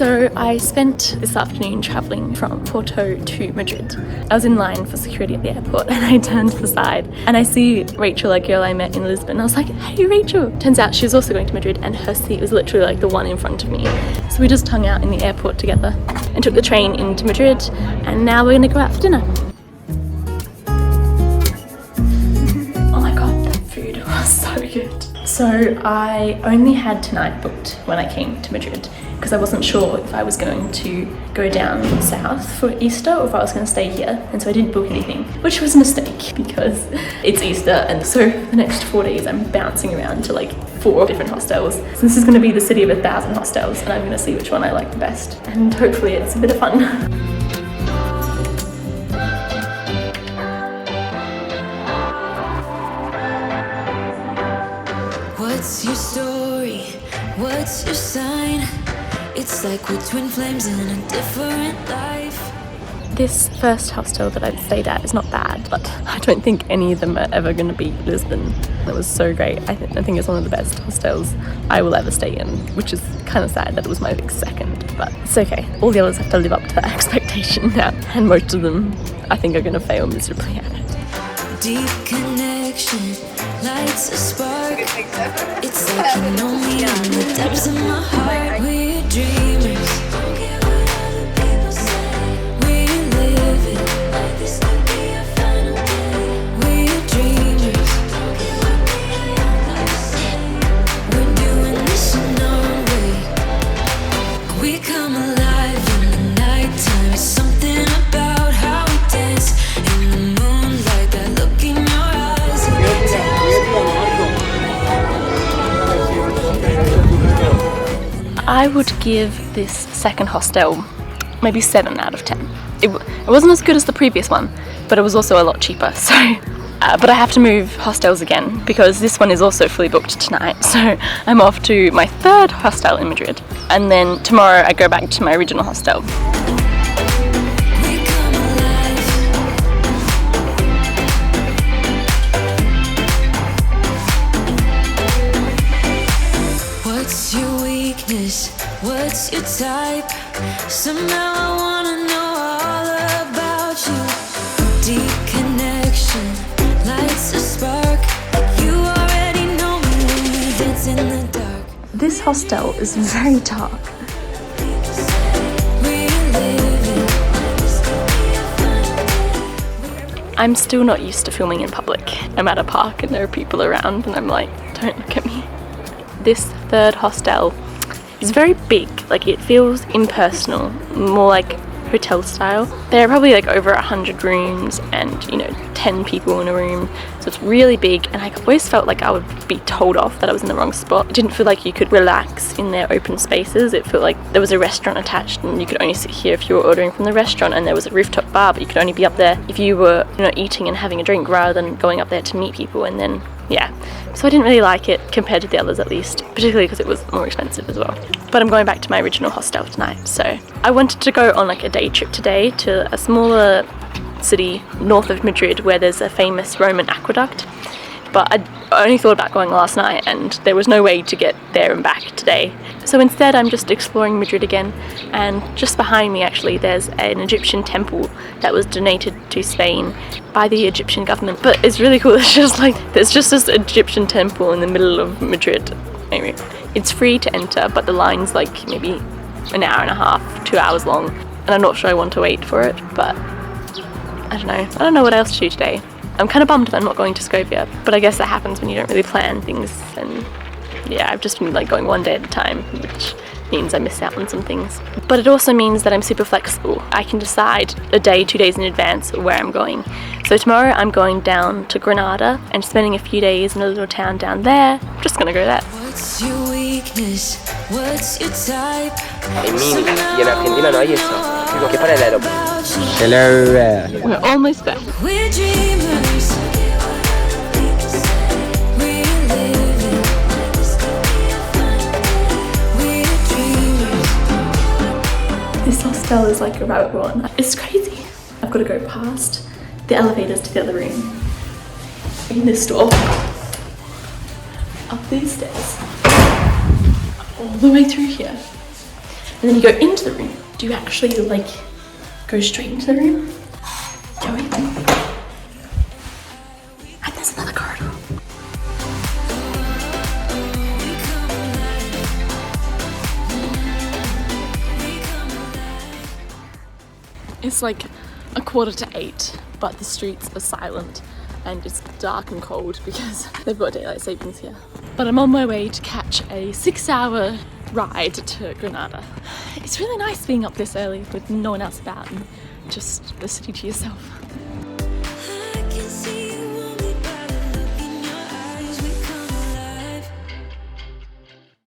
So I spent this afternoon travelling from Porto to Madrid. I was in line for security at the airport and I turned to the side and I see Rachel, a girl I met in Lisbon. I was like, hey Rachel. Turns out she was also going to Madrid and her seat was literally like the one in front of me. So we just hung out in the airport together and took the train into Madrid, and now we're gonna go out for dinner. Oh my god, that food was so good. So I only had tonight booked when I came to Madrid because I wasn't sure if I was going to go down south for Easter or if I was going to stay here, and so I didn't book anything, which was a mistake because it's Easter, and so for the next 4 days I'm bouncing around to like 4 different hostels. So this is going to be the city of 1,000 hostels, and I'm going to see which one I like the best, and hopefully it's a bit of fun. What's your story? What's your sign? It's like we're twin flames in a different life. This first hostel that I've stayed at is not bad, but I don't think any of them are ever going to beat Lisbon. It was so great. I think it's one of the best hostels I will ever stay in, which is kind of sad that it was my second, but it's okay. All the others have to live up to that expectation now, and most of them I think are going to fail miserably at it. Deep connection lights a spark. It's like you know me on the depths of my heart. We're dreamers. Don't care what other people say. We live it like this could be our final day. We're dreamers. Don't care what the others say. We're doing this in our way. We come alive in the nighttime. It's something about how we dance in the moonlight. That look in your eyes. I would give this second hostel maybe 7 out of 10. It wasn't as good as the previous one, but it was also a lot cheaper. So, but I have to move hostels again because this one is also fully booked tonight. So I'm off to my 3rd hostel in Madrid, and then tomorrow I go back to my original hostel. What's your weakness? What's your type? Somehow I wanna know all about you. Deep connection lights a spark. You already know me when we dance in the dark. This hostel is very dark. I'm still not used to filming in public. I'm at a park and there are people around and I'm like, don't look at me. This 3rd hostel is very big, like it feels impersonal, more like hotel style. There are probably like over 100 rooms and 10 people in a room, so it's really big, and I always felt like I would be told off that I was in the wrong spot. It didn't feel like you could relax in their open spaces. It felt like there was a restaurant attached and you could only sit here if you were ordering from the restaurant, and there was a rooftop bar, but you could only be up there if you were eating and having a drink rather than going up there to meet people. And then so I didn't really like it compared to the others, at least, particularly because it was more expensive as well. But I'm going back to my original hostel tonight, so I wanted to go on like a day trip today to a smaller city north of Madrid where there's a famous Roman aqueduct, but I only thought about going last night and there was no way to get there and back today. So instead I'm just exploring Madrid again, and just behind me actually there's an Egyptian temple that was donated to Spain by the Egyptian government. But it's really cool, there's just this Egyptian temple in the middle of Madrid. Anyway, it's free to enter, but the line's like maybe an hour and a half, 2 hours long, and I'm not sure I want to wait for it, but I don't know what else to do today. I'm kind of bummed that I'm not going to Skopje, but I guess that happens when you don't really plan things, and I've just been like going one day at a time, which means I miss out on some things. But it also means that I'm super flexible. I can decide a day, 2 days in advance where I'm going. So tomorrow I'm going down to Granada and spending a few days in a little town down there. I'm just gonna go there. What's your weakness? What's your type? En Mini y en Argentina no hay eso. Que para el aeropuerto. Hello. We're almost there. We're dreamers. This hostel is like a rabbit warren. It's crazy. I've got to go past the elevators to the other room, in this door, up these stairs, all the way through here, And then you go into the room. Do you actually like go straight into the room? Go in. And there's another corridor. It's like 7:45, but the streets are silent and it's dark and cold because they've got daylight savings here. But I'm on my way to catch a 6-hour ride to Granada. It's really nice being up this early with no one else about and just the city to yourself.